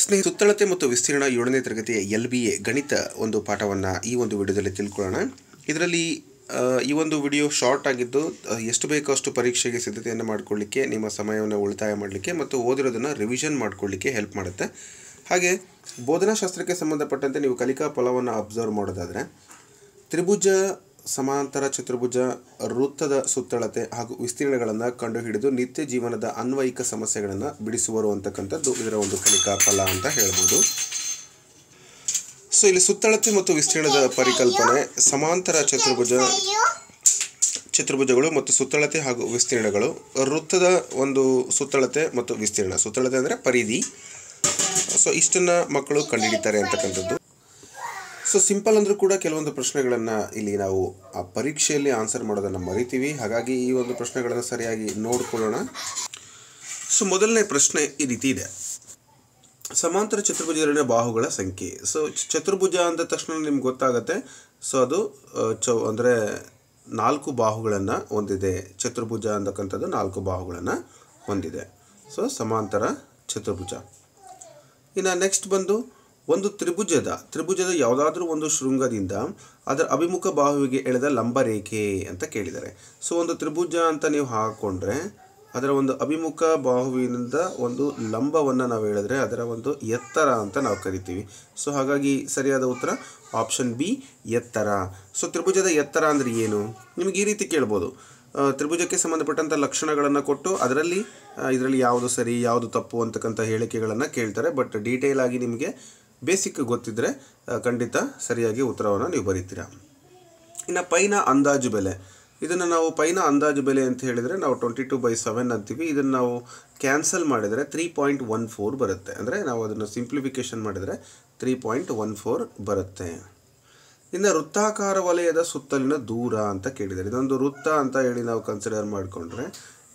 ಸುತ್ತಳತೆ ಮತ್ತು ವಿಸ್ತೀರ್ಣ 7ನೇ ತರಗತಿಯ LBA ಗಣಿತ ಒಂದು ಪಾಠವನ್ನು ಈ ಒಂದು ವಿಡಿಯೋದಲ್ಲಿ ತಿಳ್ಕೊಳ್ಳೋಣ. ಇದರಲ್ಲಿ ಈ ಒಂದು ವಿಡಿಯೋ ಶಾರ್ಟ್ ಆಗಿದ್ದು ಎಷ್ಟು ಬೇಕೋ ಅಷ್ಟು ಪರೀಕ್ಷೆಗೆ ಸಿದ್ಧತೆಯನ್ನು ಮಾಡಿಕೊಳ್ಳಿಕ್ಕೆ, ನಿಮ್ಮ ಸಮಯವನ್ನು ಉಳಿತಾಯ ಮಾಡಲಿಕ್ಕೆ ಮತ್ತು ಓದಿರೋದನ್ನು ರಿವಿಷನ್ ಮಾಡಿಕೊಳ್ಳಿಕ್ಕೆ ಹೆಲ್ಪ್ ಮಾಡುತ್ತೆ. ಹಾಗೆ ಬೋಧನಾಶಾಸ್ತ್ರಕ್ಕೆ ಸಂಬಂಧಪಟ್ಟಂತೆ ನೀವು ಕಲಿಕಾ ಫಲವನ್ನು ಅಬ್ಸರ್ವ್ ಮಾಡೋದಾದರೆ ತ್ರಿಭುಜ, ಸಮಾಂತರ ಚತುರ್ಭುಜ, ವೃತ್ತದ ಸುತ್ತಳತೆ ಹಾಗೂ ವಿಸ್ತೀರ್ಣಗಳನ್ನು ಕಂಡುಹಿಡಿದು ನಿತ್ಯ ಜೀವನದ ಅನ್ವಯಿಕ ಸಮಸ್ಯೆಗಳನ್ನು ಬಿಡಿಸುವರು ಅಂತಕ್ಕಂಥದ್ದು ಇದರ ಒಂದು ಕಲಿಕಾ ಫಲ ಅಂತ ಹೇಳ್ಬೋದು. ಸೊ ಇಲ್ಲಿ ಸುತ್ತಳತೆ ಮತ್ತು ವಿಸ್ತೀರ್ಣದ ಪರಿಕಲ್ಪನೆ, ಸಮಾಂತರ ಚತುರ್ಭುಜಗಳು ಮತ್ತು ಸುತ್ತಳತೆ ಹಾಗೂ ವಿಸ್ತೀರ್ಣಗಳು, ವೃತ್ತದ ಒಂದು ಸುತ್ತಳತೆ ಮತ್ತು ವಿಸ್ತೀರ್ಣ. ಸುತ್ತಳತೆ ಅಂದರೆ ಪರಿಧಿ. ಸೊ ಇಷ್ಟನ್ನು ಮಕ್ಕಳು ಕಂಡುಹಿಡಿತಾರೆ ಅಂತಕ್ಕಂಥದ್ದು. ಸೊ ಸಿಂಪಲ್ ಅಂದರೂ ಕೂಡ ಕೆಲವೊಂದು ಪ್ರಶ್ನೆಗಳನ್ನು ಇಲ್ಲಿ ನಾವು ಆ ಪರೀಕ್ಷೆಯಲ್ಲಿ ಆನ್ಸರ್ ಮಾಡೋದನ್ನು ಮರಿತೀವಿ. ಹಾಗಾಗಿ ಈ ಒಂದು ಪ್ರಶ್ನೆಗಳನ್ನು ಸರಿಯಾಗಿ ನೋಡಿಕೊಳ್ಳೋಣ. ಸೊ ಮೊದಲನೇ ಪ್ರಶ್ನೆ ಈ ರೀತಿ ಇದೆ: ಸಮಾಂತರ ಚತುರ್ಭುಜದಲ್ಲಿನ ಬಾಹುಗಳ ಸಂಖ್ಯೆ. ಸೊ ಚತುರ್ಭುಜ ಅಂದ ತಕ್ಷಣ ನಿಮ್ಗೆ ಗೊತ್ತಾಗುತ್ತೆ. ಸೊ ಅದು ಅಂದರೆ 4 ಬಾಹುಗಳನ್ನು ಹೊಂದಿದೆ. ಚತುರ್ಭುಜ ಅಂತಕ್ಕಂಥದ್ದು 4 ಬಾಹುಗಳನ್ನು ಹೊಂದಿದೆ. ಸೊ ಸಮಾಂತರ ಚತುರ್ಭುಜ. ಇನ್ನು ನೆಕ್ಸ್ಟ್ ಬಂದು ಒಂದು ತ್ರಿಭುಜದ ಯಾವುದಾದ್ರೂ ಒಂದು ಶೃಂಗದಿಂದ ಅದರ ಅಭಿಮುಖ ಬಾಹುವಿಗೆ ಎಳೆದ ಲಂಬ ರೇಖೆ ಅಂತ ಕೇಳಿದ್ದಾರೆ. ಸೊ ಒಂದು ತ್ರಿಭುಜ ಅಂತ ನೀವು ಹಾಕ್ಕೊಂಡ್ರೆ ಅದರ ಒಂದು ಅಭಿಮುಖ ಬಾಹುವಿನಿಂದ ಒಂದು ಲಂಬವನ್ನು ನಾವು ಹೇಳಿದ್ರೆ ಅದರ ಒಂದು ಎತ್ತರ ಅಂತ ನಾವು ಕರಿತೀವಿ. ಸೊ ಹಾಗಾಗಿ ಸರಿಯಾದ ಉತ್ತರ ಆಪ್ಷನ್ ಬಿ, ಎತ್ತರ. ಸೊ ತ್ರಿಭುಜದ ಎತ್ತರ ಅಂದರೆ ಏನು? ನಿಮಗೆ ಈ ರೀತಿ ಕೇಳ್ಬೋದು. ತ್ರಿಭುಜಕ್ಕೆ ಸಂಬಂಧಪಟ್ಟಂಥ ಲಕ್ಷಣಗಳನ್ನು ಕೊಟ್ಟು ಇದರಲ್ಲಿ ಯಾವುದು ಸರಿ ಯಾವುದು ತಪ್ಪು ಅಂತಕ್ಕಂಥ ಹೇಳಿಕೆಗಳನ್ನು ಕೇಳ್ತಾರೆ. ಬಟ್ ಡೀಟೇಲ್ ಆಗಿ ನಿಮಗೆ ಬೇಸಿಕ್ ಗೊತ್ತಿದ್ದರೆ ಖಂಡಿತ ಸರಿಯಾಗಿ ಉತ್ತರವನ್ನು ನೀವು ಬರೀತೀರಾ. ಇನ್ನು ಪೈನ ಅಂದಾಜು ಬೆಲೆ. ಇದನ್ನು ನಾವು ಪೈನ ಅಂದಾಜು ಬೆಲೆ ಅಂತ ಹೇಳಿದರೆ ನಾವು 22/7 ಅಂತೀವಿ. ಇದನ್ನು ನಾವು ಕ್ಯಾನ್ಸಲ್ ಮಾಡಿದರೆ 3.14 ಬರುತ್ತೆ. ಅಂದರೆ ನಾವು ಅದನ್ನು ಸಿಂಪ್ಲಿಫಿಕೇಶನ್ ಮಾಡಿದರೆ 3.14 ಬರುತ್ತೆ. ಇನ್ನು ವೃತ್ತಾಕಾರ ವಲಯದ ಸುತ್ತಲಿನ ದೂರ ಅಂತ ಕೇಳಿದ್ದಾರೆ. ಇದೊಂದು ವೃತ್ತ ಅಂತ ಹೇಳಿ ನಾವು ಕನ್ಸಿಡರ್ ಮಾಡಿಕೊಂಡ್ರೆ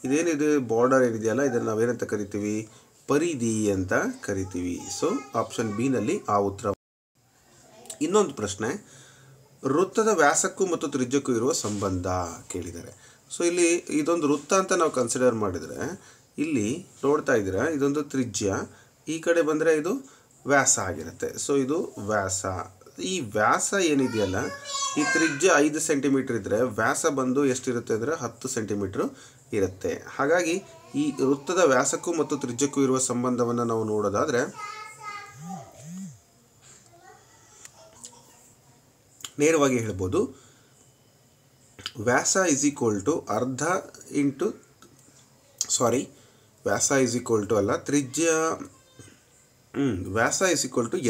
ಇದೇನಿದೆ ಬಾರ್ಡರ್ ಏನಿದೆಯಲ್ಲ ಇದನ್ನು ನಾವೇನಂತ ಕರಿತೀವಿ? ಪರಿಧಿ ಅಂತ ಕರಿತೀವಿ. ಸೊ ಆಪ್ಷನ್ ಬಿ ನಲ್ಲಿ ಆ ಉತ್ತರ. ಇನ್ನೊಂದು ಪ್ರಶ್ನೆ: ವೃತ್ತದ ವ್ಯಾಸಕ್ಕೂ ಮತ್ತು ತ್ರಿಜ್ಯಕ್ಕೂ ಇರುವ ಸಂಬಂಧ ಕೇಳಿದ್ದಾರೆ. ಸೊ ಇಲ್ಲಿ ಇದೊಂದು ವೃತ್ತ ಅಂತ ನಾವು ಕನ್ಸಿಡರ್ ಮಾಡಿದರೆ ಇಲ್ಲಿ ನೋಡ್ತಾ ಇದ್ದೀರಾ, ಇದೊಂದು ತ್ರಿಜ್ಯ, ಈ ಕಡೆ ಬಂದರೆ ಇದು ವ್ಯಾಸ ಆಗಿರುತ್ತೆ. ಸೊ ಇದು ವ್ಯಾಸ. ಈ ವ್ಯಾಸ ಏನಿದೆಯಲ್ಲ, ಈ ತ್ರಿಜ್ಯ 5 ಸೆಂಟಿಮೀಟರ್ ಇದ್ದರೆ ವ್ಯಾಸ ಬಂದು ಎಷ್ಟಿರುತ್ತೆ ಅಂದರೆ 10 ಸೆಂಟಿಮೀಟ್ರು ಇರುತ್ತೆ. ಹಾಗಾಗಿ ಈ ವೃತ್ತದ ವ್ಯಾಸಕ್ಕೂ ಮತ್ತು ತ್ರಿಜ್ಯಕ್ಕೂ ಇರುವ ಸಂಬಂಧವನ್ನು ನಾವು ನೋಡೋದಾದರೆ ನೇರವಾಗಿ ಹೇಳ್ಬೋದು, ವ್ಯಾಸ ಇಸ್ ಈಕ್ವಲ್ ಟು ವ್ಯಾಸ ಇಸ್ ಈಕ್ವಲ್ ಟು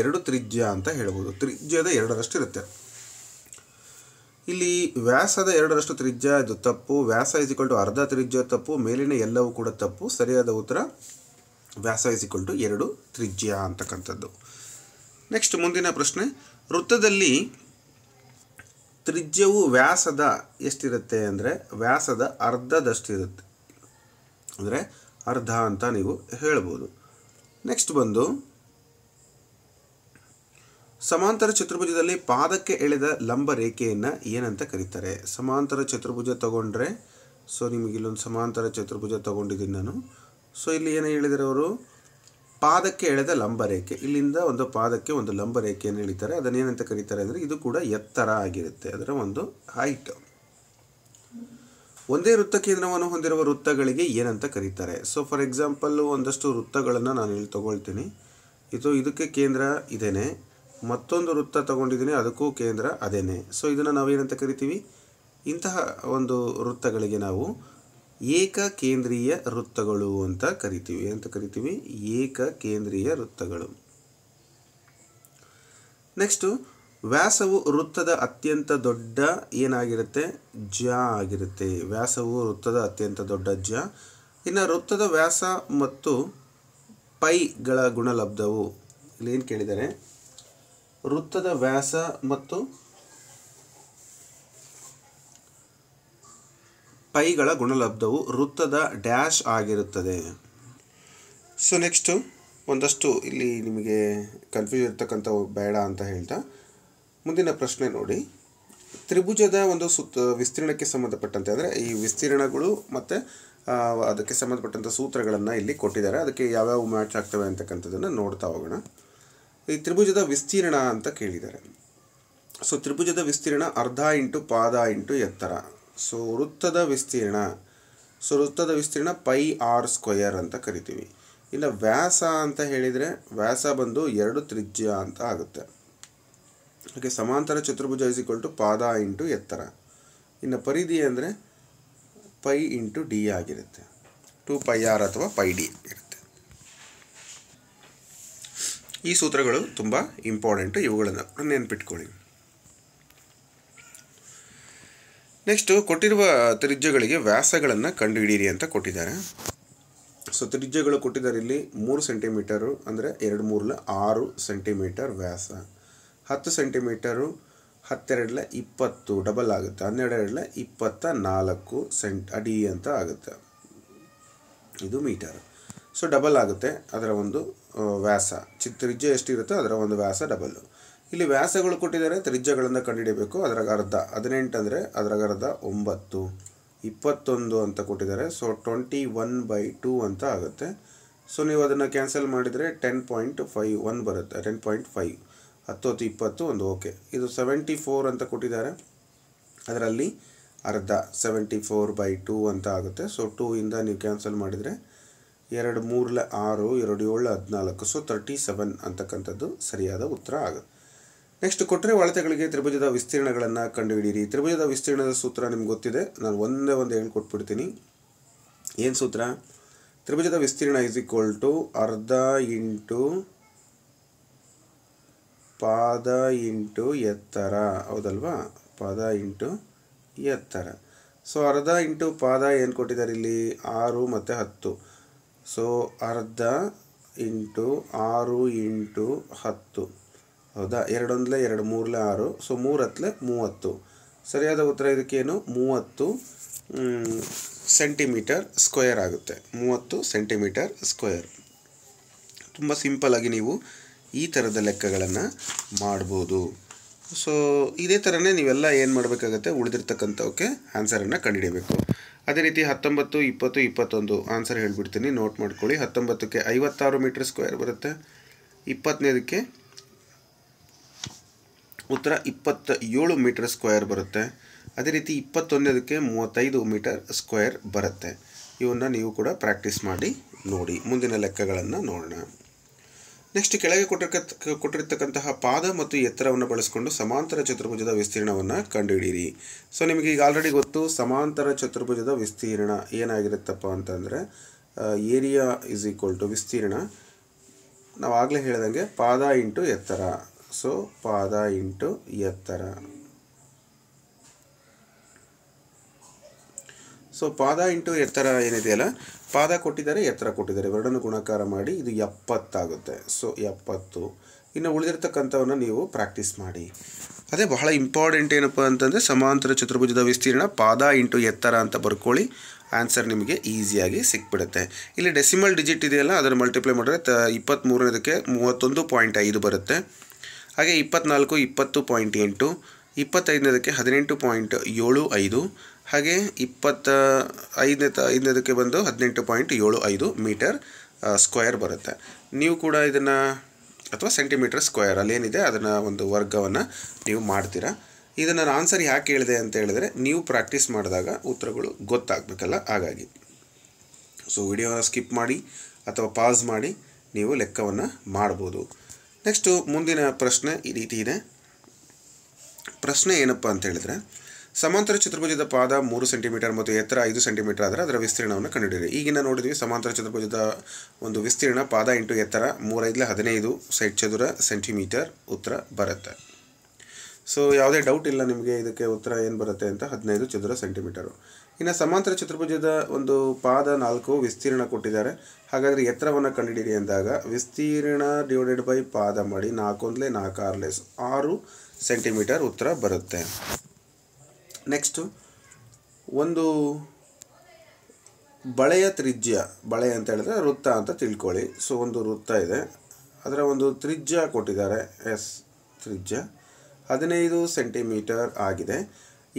2 ತ್ರಿಜ್ಯ ಅಂತ ಹೇಳ್ಬೋದು. ತ್ರಿಜ್ಯದ 2ರಷ್ಟು ಇರುತ್ತೆ. ಇಲ್ಲಿ ವ್ಯಾಸದ 2ರಷ್ಟು ತ್ರಿಜ್ಯ ಇದು ತಪ್ಪು. ವ್ಯಾಸ ಇಸ್ ಈಕ್ವಲ್ ಟು ಅರ್ಧ ತ್ರಿಜ್ಯ ತಪ್ಪು. ಮೇಲಿನ ಎಲ್ಲವೂ ಕೂಡ ತಪ್ಪು. ಸರಿಯಾದ ಉತ್ತರ ವ್ಯಾಸ ಇಸ್ ಈಕ್ವಲ್ ಟು 2 ತ್ರಿಜ್ಯ ಅಂತಕ್ಕಂಥದ್ದು. ನೆಕ್ಸ್ಟ್ ಮುಂದಿನ ಪ್ರಶ್ನೆ: ವೃತ್ತದಲ್ಲಿ ತ್ರಿಜ್ಯವು ವ್ಯಾಸದ ಎಷ್ಟಿರುತ್ತೆ ಅಂದರೆ ವ್ಯಾಸದ ಅರ್ಧದಷ್ಟಿರುತ್ತೆ. ಅಂದರೆ ಅರ್ಧ ಅಂತ ನೀವು ಹೇಳ್ಬೋದು. ನೆಕ್ಸ್ಟ್ ಬಂದು ಸಮಾಂತರ ಚತುರ್ಭುಜದಲ್ಲಿ ಪಾದಕ್ಕೆ ಎಳೆದ ಲಂಬ ರೇಖೆಯನ್ನು ಏನಂತ ಕರೀತಾರೆ? ಸಮಾಂತರ ಚತುರ್ಭುಜ ತಗೊಂಡ್ರೆ, ಸೊ ನಿಮಗೆ ಇಲ್ಲೊಂದು ಸಮಾಂತರ ಚತುರ್ಭುಜ ತಗೊಂಡಿದ್ದೀನಿ ನಾನು. ಸೊ ಇಲ್ಲಿ ಏನು ಹೇಳಿದರೆ ಅವರು ಪಾದಕ್ಕೆ ಎಳೆದ ಲಂಬ ರೇಖೆ, ಇಲ್ಲಿಂದ ಒಂದು ಪಾದಕ್ಕೆ ಒಂದು ಲಂಬ ರೇಖೆಯನ್ನು ಎಳಿತಾರೆ. ಅದನ್ನೇನಂತ ಕರೀತಾರೆ ಅಂದರೆ ಇದು ಕೂಡ ಎತ್ತರ ಆಗಿರುತ್ತೆ, ಅದರ ಒಂದು ಹೈಟ್. ಒಂದೇ ವೃತ್ತ ಕೇಂದ್ರವನ್ನು ಹೊಂದಿರುವ ವೃತ್ತಗಳಿಗೆ ಏನಂತ ಕರೀತಾರೆ? ಸೊ ಫಾರ್ ಎಕ್ಸಾಂಪಲ್ ಒಂದಷ್ಟು ವೃತ್ತಗಳನ್ನು ನಾನು ಇಲ್ಲಿ ತಗೊಳ್ತೀನಿ. ಇದಕ್ಕೆ ಕೇಂದ್ರ ಇದೇನೆ, ಮತ್ತೊಂದು ವೃತ್ತ ತಗೊಂಡಿದ್ದೀನಿ, ಅದಕ್ಕೂ ಕೇಂದ್ರ ಅದೇನೆ. ಸೊ ಇದನ್ನು ನಾವೇನಂತ ಕರಿತೀವಿ? ಇಂತಹ ಒಂದು ವೃತ್ತಗಳಿಗೆ ನಾವು ಏಕಕೇಂದ್ರೀಯ ವೃತ್ತಗಳು ಅಂತ ಕರಿತೀವಿ. ಏನಂತ ಕರಿತೀವಿ? ಏಕಕೇಂದ್ರೀಯ ವೃತ್ತಗಳು. ನೆಕ್ಸ್ಟು ವ್ಯಾಸವು ವೃತ್ತದ ಅತ್ಯಂತ ದೊಡ್ಡ ಏನಾಗಿರುತ್ತೆ? ಜ್ಯ ಆಗಿರುತ್ತೆ. ವ್ಯಾಸವು ವೃತ್ತದ ಅತ್ಯಂತ ದೊಡ್ಡ ಜ್ಯ. ಇನ್ನು ವೃತ್ತದ ವ್ಯಾಸ ಮತ್ತು ಪೈಗಳ ಗುಣಲಬ್ಧವು ಇಲ್ಲಿ ಏನು ಕೇಳಿದ್ದಾರೆ? ವೃತ್ತದ ವ್ಯಾಸ ಮತ್ತು ಪೈಗಳ ಗುಣಲಬ್ಧವು ವೃತ್ತದ ಡ್ಯಾಶ್ ಆಗಿರುತ್ತದೆ. ಸೊ ನೆಕ್ಸ್ಟು ಒಂದಷ್ಟು ಇಲ್ಲಿ ನಿಮಗೆ ಕನ್ಫ್ಯೂಸ್ ಇರ್ತಕ್ಕಂಥವು ಬೇಡ ಅಂತ ಹೇಳ್ತಾ ಮುಂದಿನ ಪ್ರಶ್ನೆ ನೋಡಿ. ತ್ರಿಭುಜದ ಒಂದು ವಿಸ್ತೀರ್ಣಕ್ಕೆ ಸಂಬಂಧಪಟ್ಟಂತೆ ಅಂದರೆ ಈ ವಿಸ್ತೀರ್ಣಗಳು ಮತ್ತು ಅದಕ್ಕೆ ಸಂಬಂಧಪಟ್ಟಂಥ ಸೂತ್ರಗಳನ್ನು ಇಲ್ಲಿ ಕೊಟ್ಟಿದ್ದಾರೆ. ಅದಕ್ಕೆ ಯಾವ್ಯಾವ ಮ್ಯಾಚ್ ಆಗ್ತವೆ ಅಂತಕ್ಕಂಥದ್ದನ್ನು ನೋಡ್ತಾ ಹೋಗೋಣ. ಈ ತ್ರಿಭುಜದ ವಿಸ್ತೀರ್ಣ ಅಂತ ಕೇಳಿದ್ದಾರೆ. ಸೊ ತ್ರಿಭುಜದ ವಿಸ್ತೀರ್ಣ ಅರ್ಧ ಇಂಟು ಪಾದ ಇಂಟು ಎತ್ತರ. ಸೊ ವೃತ್ತದ ವಿಸ್ತೀರ್ಣ ಪೈ ಆರ್ ಸ್ಕ್ವಯರ್ ಅಂತ ಕರಿತೀವಿ. ಇನ್ನು ವ್ಯಾಸ ಅಂತ ಹೇಳಿದರೆ ವ್ಯಾಸ ಬಂದು 2 ತ್ರಿಜ್ಯ ಅಂತ ಆಗುತ್ತೆ. ಹಾಗೆ ಸಮಾಂತರ ಚತುರ್ಭುಜ = ಪಾದ ಇಂಟು ಎತ್ತರ. ಇನ್ನು ಪರಿಧಿ ಅಂದರೆ ಪೈ ಇಂಟು ಡಿ ಆಗಿರುತ್ತೆ. 2πr ಅಥವಾ πd ಇರುತ್ತೆ. ಈ ಸೂತ್ರಗಳು ತುಂಬ ಇಂಪಾರ್ಟೆಂಟು, ಇವುಗಳನ್ನು ನೆನ್ಪಿಟ್ಕೊಳ್ಳಿ. ನೆಕ್ಸ್ಟು ಕೊಟ್ಟಿರುವ ತ್ರಿಜ್ಯಗಳಿಗೆ ವ್ಯಾಸಗಳನ್ನು ಕಂಡುಹಿಡಿಯಿರಿ ಅಂತ ಕೊಟ್ಟಿದ್ದಾರೆ. ಸೊ ತ್ರಿಜ್ಯಗಳು ಕೊಟ್ಟಿದ್ದಾರೆ ಇಲ್ಲಿ 3 ಸೆಂಟಿಮೀಟರು ಅಂದರೆ 2 3 6 ಸೆಂಟಿಮೀಟರ್ ವ್ಯಾಸ, 10 ಸೆಂಟಿಮೀಟರು 10 20 ಡಬಲ್ ಆಗುತ್ತೆ, 12 24 ಅಡಿ ಅಂತ ಆಗುತ್ತೆ. ಇದು ಮೀಟರ್. ಸೊ ಡಬಲ್ ಆಗುತ್ತೆ ಅದರ ಒಂದು ವ್ಯಾಸ. ತ್ರಿಜ್ಯ ಎಷ್ಟಿರುತ್ತೋ ಅದರ ಒಂದು ವ್ಯಾಸ ಡಬಲ್ಲು. ಇಲ್ಲಿ ವ್ಯಾಸಗಳು ಕೊಟ್ಟಿದ್ದಾರೆ, ತ್ರಿಜ್ಯಗಳನ್ನು ಕಂಡುಹಿಡಿಯಬೇಕು. ಅದ್ರಾಗ ಅರ್ಧ 18 ಅಂದರೆ ಅದ್ರಾಗ ಅರ್ಧ 9, 21 ಅಂತ ಕೊಟ್ಟಿದ್ದಾರೆ. ಸೊ 21/2 ಅಂತ ಆಗುತ್ತೆ. ಸೊ ನೀವು ಅದನ್ನು ಕ್ಯಾನ್ಸಲ್ ಮಾಡಿದರೆ 10.51 ಬರುತ್ತೆ. 10.5 10 20 ಒಂದು ಓಕೆ. ಇದು 74 ಅಂತ ಕೊಟ್ಟಿದ್ದಾರೆ, ಅದರಲ್ಲಿ ಅರ್ಧ 74/2 ಅಂತ ಆಗುತ್ತೆ. ಸೊ 2 ಇಂದ ನೀವು ಕ್ಯಾನ್ಸಲ್ ಮಾಡಿದರೆ 2 3 6 2 7 14. ಸೊ 37 ಅಂತಕ್ಕಂಥದ್ದು ಸರಿಯಾದ ಉತ್ತರ ಆಗುತ್ತೆ. ನೆಕ್ಸ್ಟ್ ಕೊಟ್ಟರೆ ಅಳತೆಗಳಿಗೆ ತ್ರಿಭುಜದ ವಿಸ್ತೀರ್ಣಗಳನ್ನು ಕಂಡುಹಿಡಿಯಿರಿ. ತ್ರಿಭುಜದ ವಿಸ್ತೀರ್ಣದ ಸೂತ್ರ ನಿಮ್ಗೆ ಗೊತ್ತಿದೆ, ನಾನು ಒಂದೇ ಹೇಳ್ಕೊಟ್ಬಿಡ್ತೀನಿ. ಏನು ಸೂತ್ರ? ತ್ರಿಭುಜದ ವಿಸ್ತೀರ್ಣ = ಅರ್ಧ ಇಂಟು ಪಾದ ಇಂಟು ಎತ್ತರ. ಹೌದಲ್ವಾ? ಪಾದ ಇಂಟು ಎತ್ತರ. ಸೊ ಅರ್ಧ ಇಂಟು ಪಾದ ಏನು ಕೊಟ್ಟಿದ್ದಾರೆ ಇಲ್ಲಿ? 6 ಮತ್ತು 10. ಸೊ ಅರ್ಧ ಇಂಟು 6 ಇಂಟು 10. ಹೌದಾ? 2 1 2 3 6. ಸೊ 3 10 30. ಸರಿಯಾದ ಉತ್ತರ ಇದಕ್ಕೇನು? 30 ಸೆಂಟಿಮೀಟರ್ ಸ್ಕ್ವೇರ್ ಆಗುತ್ತೆ. 30 ಸೆಂಟಿಮೀಟರ್ ಸ್ಕ್ವೇರ್. ತುಂಬ ಸಿಂಪಲ್ಲಾಗಿ ನೀವು ಈ ಥರದ ಲೆಕ್ಕಗಳನ್ನು ಮಾಡ್ಬೋದು. ಸೊ ಇದೇ ಥರನೇ ನೀವೆಲ್ಲ ಏನು ಮಾಡಬೇಕಾಗತ್ತೆ, ಉಳಿದಿರ್ತಕ್ಕಂಥವಕ್ಕೆ ಆನ್ಸರನ್ನು ಕಂಡುಹಿಡಿಯಬೇಕು. ಅದೇ ರೀತಿ 19 20 21 ಆನ್ಸರ್ ಹೇಳಿಬಿಡ್ತೀನಿ, ನೋಟ್ ಮಾಡ್ಕೊಳ್ಳಿ. 19ಕ್ಕೆ 56 ಮೀಟರ್ ಸ್ಕ್ವೇರ್ ಬರುತ್ತೆ. 20ನೇದಕ್ಕೆ ಉತ್ತರ 27 ಮೀಟರ್ ಸ್ಕ್ವೇರ್ ಬರುತ್ತೆ. ಅದೇ ರೀತಿ 21ನೇದಕ್ಕೆ 35 ಮೀಟರ್ ಸ್ಕ್ವೇರ್ ಬರುತ್ತೆ. ಇವನ್ನು ನೀವು ಕೂಡ ಪ್ರಾಕ್ಟೀಸ್ ಮಾಡಿ ನೋಡಿ. ಮುಂದಿನ ಲೆಕ್ಕಗಳನ್ನು ನೋಡೋಣ. ನೆಕ್ಸ್ಟ್ ಕೆಳಗೆ ಕೊಟ್ಟಿರ್ತಕ್ಕಂತಹ ಪಾದ ಮತ್ತು ಎತ್ತರವನ್ನು ಬಳಸಿಕೊಂಡು ಸಮಾಂತರ ಚತುರ್ಭುಜದ ವಿಸ್ತೀರ್ಣವನ್ನು ಕಂಡುಹಿಡಿಯಿರಿ. ಸೊ ನಿಮಗೆ ಈಗ ಆಲ್ರೆಡಿ ಗೊತ್ತು, ಸಮಾಂತರ ಚತುರ್ಭುಜದ ವಿಸ್ತೀರ್ಣ ಏನಾಗಿರುತ್ತಪ್ಪ ಅಂತಂದರೆ ಏರಿಯಾ = ವಿಸ್ತೀರ್ಣ. ನಾವು ಆಗಲೇ ಹೇಳಿದಂಗೆ ಪಾದ ಇಂಟು ಎತ್ತರ. ಸೊ ಪಾದ ಇಂಟು ಎತ್ತರ. ಸೊ ಪಾದ ಇಂಟು ಎತ್ತರ ಏನಿದೆಯಲ್ಲ, ಪಾದ ಕೊಟ್ಟಿದ್ದಾರೆ, ಎತ್ತರ ಕೊಟ್ಟಿದ್ದಾರೆ, ಎರಡನ್ನು ಗುಣಾಕಾರ ಮಾಡಿ ಇದು 70 ಆಗುತ್ತೆ. ಸೊ 70. ಇನ್ನು ಉಳಿದಿರ್ತಕ್ಕಂಥವನ್ನು ನೀವು ಪ್ರಾಕ್ಟೀಸ್ ಮಾಡಿ. ಅದೇ ಬಹಳ ಇಂಪಾರ್ಟೆಂಟ್ ಏನಪ್ಪ ಅಂತಂದರೆ ಸಮಾಂತರ ಚತುರ್ಭುಜದ ವಿಸ್ತೀರ್ಣ ಪಾದ ಇಂಟು ಎತ್ತರ ಅಂತ ಬರ್ಕೊಳ್ಳಿ. ಆನ್ಸರ್ ನಿಮಗೆ ಈಸಿಯಾಗಿ ಸಿಕ್ಬಿಡುತ್ತೆ. ಇಲ್ಲಿ ಡೆಸಿಮಲ್ ಡಿಜಿಟ್ ಇದೆಯಲ್ಲ, ಅದನ್ನು ಮಲ್ಟಿಪ್ಲೈ ಮಾಡಿದ್ರೆ 23ನೇದಕ್ಕೆ 31.5 ಬರುತ್ತೆ. ಹಾಗೆ 24 20.8, 25ನೇದಕ್ಕೆ 18.75, ಹಾಗೆ 25ನೇದಕ್ಕೆ ಬಂದು 18.75 ಮೀಟರ್ ಸ್ಕ್ವೇರ್ ಬರುತ್ತೆ. ನೀವು ಕೂಡ ಇದನ್ನು ಅಥವಾ ಸೆಂಟಿಮೀಟರ್ ಸ್ಕ್ವೇರ್ ಅಲ್ಲೇನಿದೆ ಅದನ್ನು ಒಂದು ವರ್ಗವನ್ನು ನೀವು ಮಾಡ್ತೀರಾ. ಇದನ್ನು ನಾನು ಆನ್ಸರ್ ಯಾಕೆ ಹೇಳಿದೆ ಅಂತ ಹೇಳಿದರೆ, ನೀವು ಪ್ರಾಕ್ಟೀಸ್ ಮಾಡಿದಾಗ ಉತ್ತರಗಳು ಗೊತ್ತಾಗಬೇಕಲ್ಲ, ಹಾಗಾಗಿ. ಸೊ ವಿಡಿಯೋನ ಸ್ಕಿಪ್ ಮಾಡಿ ಅಥವಾ ಪಾಸ್ ಮಾಡಿ ನೀವು ಲೆಕ್ಕವನ್ನು ಮಾಡ್ಬೋದು. ನೆಕ್ಸ್ಟು ಮುಂದಿನ ಪ್ರಶ್ನೆ ಈ ರೀತಿ ಇದೆ. ಪ್ರಶ್ನೆ ಏನಪ್ಪ ಅಂತ ಹೇಳಿದರೆ, ಸಮಾಂತರ ಚತುರ್ಭುಜದ ಪಾದ 3 ಸೆಂಟಿಮೀಟರ್ ಮತ್ತು ಎತ್ತರ 5 ಸೆಂಟಿಮೀಟರ್ ಆದರೆ ಅದರ ವಿಸ್ತೀರ್ಣವನ್ನು ಕಂಡುಹಿಡಿಯಿರಿ. ಈಗಿನ ನೋಡಿದ್ವಿ ಸಮಾಂತರ ಚತುರ್ಭುಜದ ಒಂದು ವಿಸ್ತೀರ್ಣ ಪಾದ ಇಂಟು ಎತ್ತರ 3 5 15 ಚದುರ ಸೆಂಟಿಮೀಟರ್ ಉತ್ತರ ಬರುತ್ತೆ. ಸೊ ಯಾವುದೇ ಡೌಟ್ ಇಲ್ಲ ನಿಮಗೆ, ಇದಕ್ಕೆ ಉತ್ತರ ಏನು ಬರುತ್ತೆ ಅಂತ 15 ಚದುರ ಸೆಂಟಿಮೀಟರು. ಇನ್ನು ಸಮಾಂತರ ಚತುರ್ಭುಜದ ಒಂದು ಪಾದ 4 ವಿಸ್ತೀರ್ಣ ಕೊಟ್ಟಿದ್ದಾರೆ. ಹಾಗಾದರೆ ಎತ್ತರವನ್ನು ಕಂಡುಹಿಡಿಯಿರಿ ಅಂದಾಗ ವಿಸ್ತೀರ್ಣ / ಪಾದ ಮಾಡಿ 4 1 4 6 ಸೆಂಟಿಮೀಟರ್ ಉತ್ತರ ಬರುತ್ತೆ. ನೆಕ್ಸ್ಟು ಒಂದು ಬಳೆಯ ತ್ರಿಜ್ಯ, ಬಳೆ ಅಂತ ಹೇಳಿದ್ರೆ ವೃತ್ತ ಅಂತ ತಿಳ್ಕೊಳ್ಳಿ. ಸೊ ಒಂದು ವೃತ್ತ ಇದೆ, ಅದರ ಒಂದು ತ್ರಿಜ್ಯ ಕೊಟ್ಟಿದ್ದಾರೆ, ತ್ರಿಜ್ಯ 15 ಸೆಂಟಿಮೀಟರ್ ಆಗಿದೆ.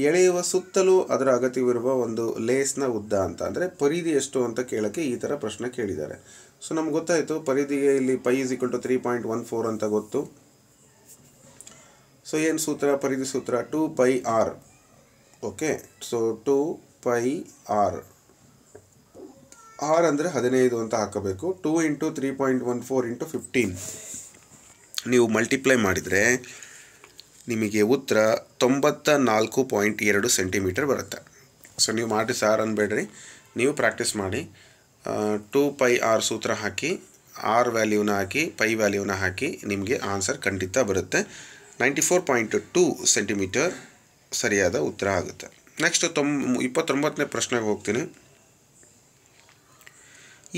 ಎಳೆಯುವ ಸುತ್ತಲೂ ಅದರ ಅಗತ್ಯವಿರುವ ಒಂದು ಲೇಸ್ನ ಉದ್ದ ಅಂತ, ಅಂದರೆ ಪರಿಧಿ ಎಷ್ಟು ಅಂತ ಕೇಳೋಕ್ಕೆ ಈ ಥರ ಪ್ರಶ್ನೆ ಕೇಳಿದ್ದಾರೆ. ಸೊ ನಮ್ಗೆ ಗೊತ್ತಾಯಿತು ಪರಿಧಿಗೆ ಇಲ್ಲಿ π = 3.14 ಅಂತ ಗೊತ್ತು. ಸೊ ಏನು ಸೂತ್ರ, ಪರಿಧಿ ಸೂತ್ರ 2πr. Okay, so 2πr, r ಅಂದರೆ 15 ಅಂತ ಹಾಕಬೇಕು. 2 × 3.14 × 15 ನೀವು ಮಲ್ಟಿಪ್ಲೈ ಮಾಡಿದರೆ ನಿಮಗೆ ಉತ್ತರ 94.2 ಸೆಂಟಿಮೀಟರ್ ಬರುತ್ತೆ. ಸೊ ನೀವು ಮಾಡಿ ಸಾರ್ ಅನ್ಬೇಡ್ರಿ, ನೀವು ಪ್ರಾಕ್ಟೀಸ್ ಮಾಡಿ. 2πr ಸೂತ್ರ ಹಾಕಿ, ಆರ್ ವ್ಯಾಲ್ಯೂನ ಹಾಕಿ, ಪೈ ವ್ಯಾಲ್ಯೂನ ಹಾಕಿ, ನಿಮಗೆ ಆನ್ಸರ್ ಖಂಡಿತ ಬರುತ್ತೆ. 94.2 ಸೆಂಟಿಮೀಟರ್ ಸರಿಯಾದ ಉತ್ತರ ಆಗುತ್ತೆ. ನೆಕ್ಸ್ಟ್ 29ನೇ ಪ್ರಶ್ನೆಗೆ ಹೋಗ್ತೀನಿ.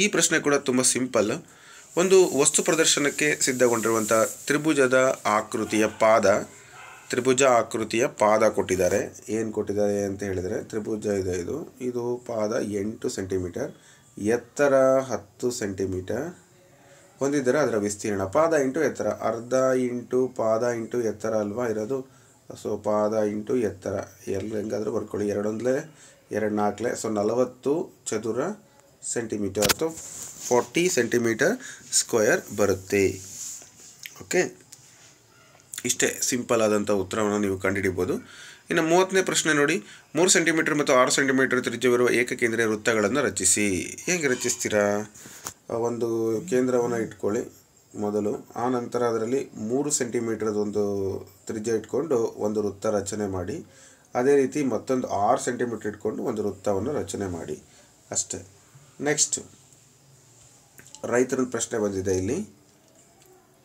ಈ ಪ್ರಶ್ನೆ ಕೂಡ ತುಂಬ ಸಿಂಪಲ್. ಒಂದು ವಸ್ತು ಪ್ರದರ್ಶನಕ್ಕೆ ಸಿದ್ಧಗೊಂಡಿರುವಂಥ ತ್ರಿಭುಜ ಆಕೃತಿಯ ಪಾದ ಕೊಟ್ಟಿದ್ದಾರೆ. ಏನು ಕೊಟ್ಟಿದ್ದಾರೆ ಅಂತ ಹೇಳಿದರೆ, ತ್ರಿಭುಜ ಇದೆ, ಇದು ಪಾದ 8 ಸೆಂಟಿಮೀಟರ್, ಎತ್ತರ 10 ಸೆಂಟಿಮೀಟರ್ ಹೊಂದಿದ್ದರೆ ಅದರ ವಿಸ್ತೀರ್ಣ ಪಾದ ಇಂಟು ಎತ್ತರ, ಅರ್ಧ ಇಂಟು ಪಾದ ಇಂಟು ಎತ್ತರ ಅಲ್ವಾ ಇರೋದು. ಸೊ ಪಾದ ಇಂಟು ಎತ್ತರ ಹೆಂಗಾದರೂ ಬರ್ಕೊಳ್ಳಿ, 2 1 2 4, ಸೊ 40 ಚದುರ ಸೆಂಟಿಮೀಟರ್ ಅಥವಾ 40 ಸೆಂಟಿಮೀಟರ್ ಸ್ಕ್ವೇರ್ ಬರುತ್ತೆ. ಓಕೆ, ಇಷ್ಟೇ ಸಿಂಪಲ್ ಆದಂಥ ಉತ್ತರವನ್ನು ನೀವು ಕಂಡುಹಿಡಿಬೋದು. ಇನ್ನು 30ನೇ ಪ್ರಶ್ನೆ ನೋಡಿ. 3 ಸೆಂಟಿಮೀಟರ್ ಮತ್ತು 6 ಸೆಂಟಿಮೀಟರ್ ತ್ರಿಜ್ಯವಿರುವ ಏಕಕೇಂದ್ರೀಯ ವೃತ್ತಗಳನ್ನು ರಚಿಸಿ. ಹೇಗೆ ರಚಿಸ್ತೀರಾ? ಒಂದು ಕೇಂದ್ರವನ್ನು ಇಟ್ಕೊಳ್ಳಿ ಮೊದಲು, ಆ ನಂತರ ಅದರಲ್ಲಿ 3 ಸೆಂಟಿಮೀಟರ್ದೊಂದು ತ್ರಿಜ್ಯ ಇಟ್ಕೊಂಡು ಒಂದು ವೃತ್ತ ರಚನೆ ಮಾಡಿ. ಅದೇ ರೀತಿ ಮತ್ತೊಂದು 6 ಸೆಂಟಿಮೀಟರ್ ಇಟ್ಕೊಂಡು ಒಂದು ವೃತ್ತವನ್ನು ರಚನೆ ಮಾಡಿ, ಅಷ್ಟೇ. ನೆಕ್ಸ್ಟ್ ರೈತರ ಪ್ರಶ್ನೆ ಬಂದಿದೆ ಇಲ್ಲಿ.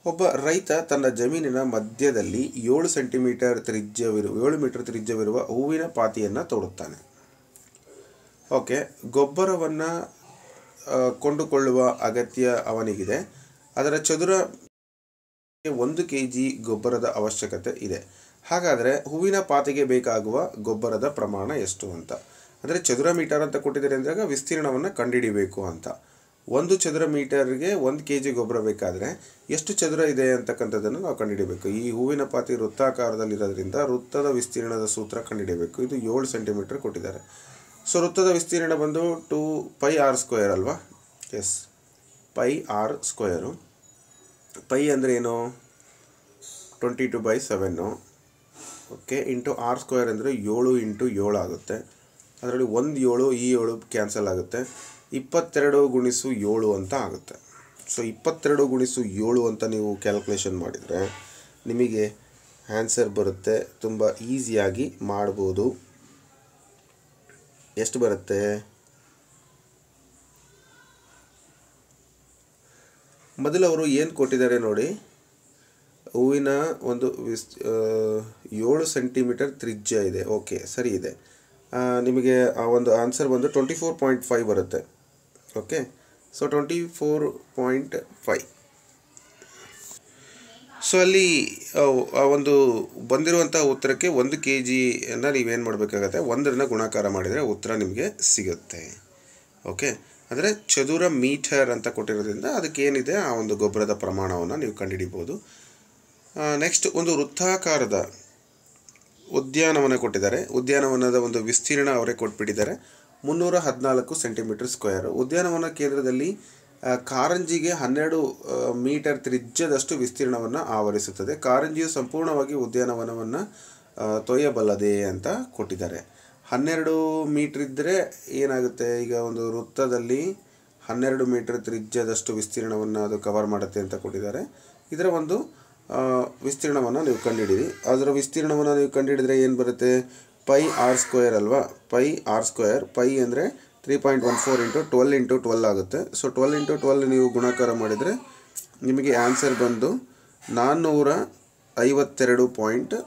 ಒಬ್ಬ ರೈತ ತನ್ನ ಜಮೀನಿನ ಮಧ್ಯದಲ್ಲಿ 7 ಮೀಟರ್ ತ್ರಿಜ್ಯವಿರುವ ಹೂವಿನ ಪಾತಿಯನ್ನು ತೋಡುತ್ತಾನೆ. ಓಕೆ, ಗೊಬ್ಬರವನ್ನು ಕೊಂಡುಕೊಳ್ಳುವ ಅಗತ್ಯ ಅವನಿಗಿದೆ. ಅದರ ಚದುರ 1 kg ಗೊಬ್ಬರದ ಅವಶ್ಯಕತೆ ಇದೆ. ಹಾಗಾದರೆ ಹೂವಿನ ಪಾತಿಗೆ ಬೇಕಾಗುವ ಗೊಬ್ಬರದ ಪ್ರಮಾಣ ಎಷ್ಟು ಅಂತ, ಅಂದರೆ ಚದುರ ಮೀಟರ್ ಅಂತ ಕೊಟ್ಟಿದ್ದಾರೆ ಅಂದಾಗ ವಿಸ್ತೀರ್ಣವನ್ನು ಕಂಡುಹಿಡಿಬೇಕು ಅಂತ. 1 ಚದುರ ಮೀಟರ್ಗೆ 1 kg ಗೊಬ್ಬರ ಬೇಕಾದರೆ ಎಷ್ಟು ಚದುರ ಇದೆ ಅಂತಕ್ಕಂಥದ್ದನ್ನು ನಾವು ಕಂಡುಹಿಡಿಬೇಕು. ಈ ಹೂವಿನ ಪಾತಿ ವೃತ್ತಾಕಾರದಲ್ಲಿರೋದ್ರಿಂದ ವೃತ್ತದ ವಿಸ್ತೀರ್ಣದ ಸೂತ್ರ ಕಂಡುಹಿಡಿಯಬೇಕು. ಇದು 7 ಸೆಂಟಿಮೀಟರ್ ಕೊಟ್ಟಿದ್ದಾರೆ. ಸೊ ವೃತ್ತದ ವಿಸ್ತೀರ್ಣ ಬಂದು 2πr² ಅಲ್ವಾ? S, πr². ಪೈ ಅಂದರೆ ಏನು? 22/7. ಓಕೆ, ಇಂಟು r² ಅಂದರೆ 7 × 7 ಆಗುತ್ತೆ. ಅದರಲ್ಲಿ 1 7, ಈ 7 ಕ್ಯಾನ್ಸಲ್ ಆಗುತ್ತೆ. 22 × 7 ಅಂತ ಆಗುತ್ತೆ. ಸೊ 22 × 7 ಅಂತ ನೀವು ಕ್ಯಾಲ್ಕುಲೇಷನ್ ಮಾಡಿದರೆ ನಿಮಗೆ ಆನ್ಸರ್ ಬರುತ್ತೆ. ತುಂಬ ಈಸಿಯಾಗಿ ಮಾಡ್ಬೋದು. ಎಷ್ಟು ಬರುತ್ತೆ? ಮೊದಲು ಅವರು ಏನು ಕೊಟ್ಟಿದ್ದಾರೆ ನೋಡಿ, ಹೂವಿನ ಒಂದು 7 ಸೆಂಟಿಮೀಟರ್ ತ್ರಿಜ್ಯ ಇದೆ. ಓಕೆ, ಸರಿ ಇದೆ. ನಿಮಗೆ ಆ ಒಂದು ಆನ್ಸರ್ ಬಂದು 24.5 ಬರುತ್ತೆ. Okay, so 24.5. ಸೊ ಅಲ್ಲಿ ಆ ಒಂದು ಬಂದಿರುವಂಥ ಉತ್ತರಕ್ಕೆ 1 kgಯನ್ನು ನೀವೇನು ಮಾಡಬೇಕಾಗತ್ತೆ, 1 ಗುಣಾಕಾರ ಮಾಡಿದರೆ ಉತ್ತರ ನಿಮಗೆ ಸಿಗುತ್ತೆ. ಓಕೆ, ಅಂದರೆ ಚದುರ ಮೀಟರ್ ಅಂತ ಕೊಟ್ಟಿರೋದ್ರಿಂದ ಅದಕ್ಕೆ ಏನಿದೆ ಆ ಒಂದು ಗೊಬ್ಬರದ ಪ್ರಮಾಣವನ್ನು ನೀವು ಕಂಡುಹಿಡಿಬೋದು. ನೆಕ್ಸ್ಟ್ ಒಂದು ವೃತ್ತಾಕಾರದ ಉದ್ಯಾನವನ ಕೊಟ್ಟಿದ್ದಾರೆ. ಉದ್ಯಾನವನದ ಒಂದು ವಿಸ್ತೀರ್ಣ ಅವರೇ ಕೊಟ್ಬಿಟ್ಟಿದ್ದಾರೆ, 314 ಸೆಂಟಿಮೀಟರ್ ಸ್ಕ್ವೇರ್. ಉದ್ಯಾನವನ ಕೇಂದ್ರದಲ್ಲಿ ಕಾರಂಜಿಗೆ 12 ಮೀಟರ್ ತ್ರಿಜ್ಯದಷ್ಟು ವಿಸ್ತೀರ್ಣವನ್ನು ಆವರಿಸುತ್ತದೆ. ಕಾರಂಜಿಯು ಸಂಪೂರ್ಣವಾಗಿ ಉದ್ಯಾನವನವನ್ನು ತೊಯ್ಯಬಲ್ಲದೆ ಅಂತ ಕೊಟ್ಟಿದ್ದಾರೆ. 12 ಮೀಟ್ರ್ ಇದ್ದರೆ ಏನಾಗುತ್ತೆ, ಈಗ ಒಂದು ವೃತ್ತದಲ್ಲಿ 12 ಮೀಟರ್ ತ್ರಿಜ್ಯದಷ್ಟು ವಿಸ್ತೀರ್ಣವನ್ನು ಅದು ಕವರ್ ಮಾಡುತ್ತೆ ಅಂತ ಕೊಟ್ಟಿದ್ದಾರೆ. ಇದರ ಒಂದು ವಿಸ್ತೀರ್ಣವನ್ನು ನೀವು ಕಂಡುಹಿಡಿಯಿರಿ. ಅದರ ವಿಸ್ತೀರ್ಣವನ್ನು ನೀವು ಕಂಡುಹಿಡಿದ್ರೆ ಏನು ಬರುತ್ತೆ? πr² ಅಲ್ವಾ? πr². ಪೈ ಅಂದರೆ 3.14 × 12 × 12 ಆಗುತ್ತೆ. ಸೊ 12 × 12 ನೀವು ಗುಣಾಕಾರ ಮಾಡಿದರೆ ನಿಮಗೆ ಆನ್ಸರ್ ಬಂದು 452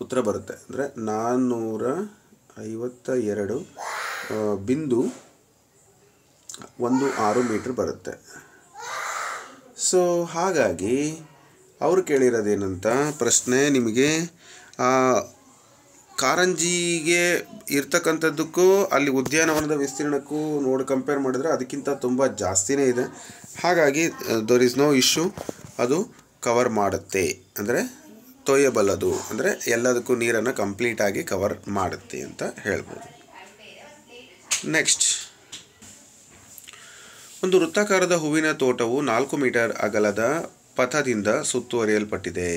ಉತ್ತರ ಬರುತ್ತೆ. ಅಂದರೆ 452.16 ಮೀಟ್ರ್ ಬರುತ್ತೆ. ಸೊ ಹಾಗಾಗಿ ಅವರು ಕೇಳಿರೋದೇನಂತ ಪ್ರಶ್ನೆ, ನಿಮಗೆ ಕಾರಂಜಿಗೆ ಇರ್ತಕ್ಕಂಥದ್ದಕ್ಕೂ ಅಲ್ಲಿ ಉದ್ಯಾನವನದ ವಿಸ್ತೀರ್ಣಕ್ಕೂ ಕಂಪೇರ್ ಮಾಡಿದರೆ ಅದಕ್ಕಿಂತ ತುಂಬ ಜಾಸ್ತಿನೇ ಇದೆ. ಹಾಗಾಗಿ ದರ್ ಈಸ್ ನೋ ಇಶ್ಯೂ, ಅದು ಕವರ್ ಮಾಡುತ್ತೆ. ಅಂದರೆ ತೊಯ್ಯಬಲ್ಲದು, ಅಂದರೆ ಎಲ್ಲದಕ್ಕೂ ನೀರನ್ನು ಕಂಪ್ಲೀಟಾಗಿ ಕವರ್ ಮಾಡುತ್ತೆ ಅಂತ ಹೇಳ್ಬೋದು. ನೆಕ್ಸ್ಟ್, ಒಂದು ವೃತ್ತಾಕಾರದ ಹೂವಿನ ತೋಟವು 4 ಮೀಟರ್ ಅಗಲದ ಪಥದಿಂದ ಸುತ್ತುವರಿಯಲ್ಪಟ್ಟಿದೆ.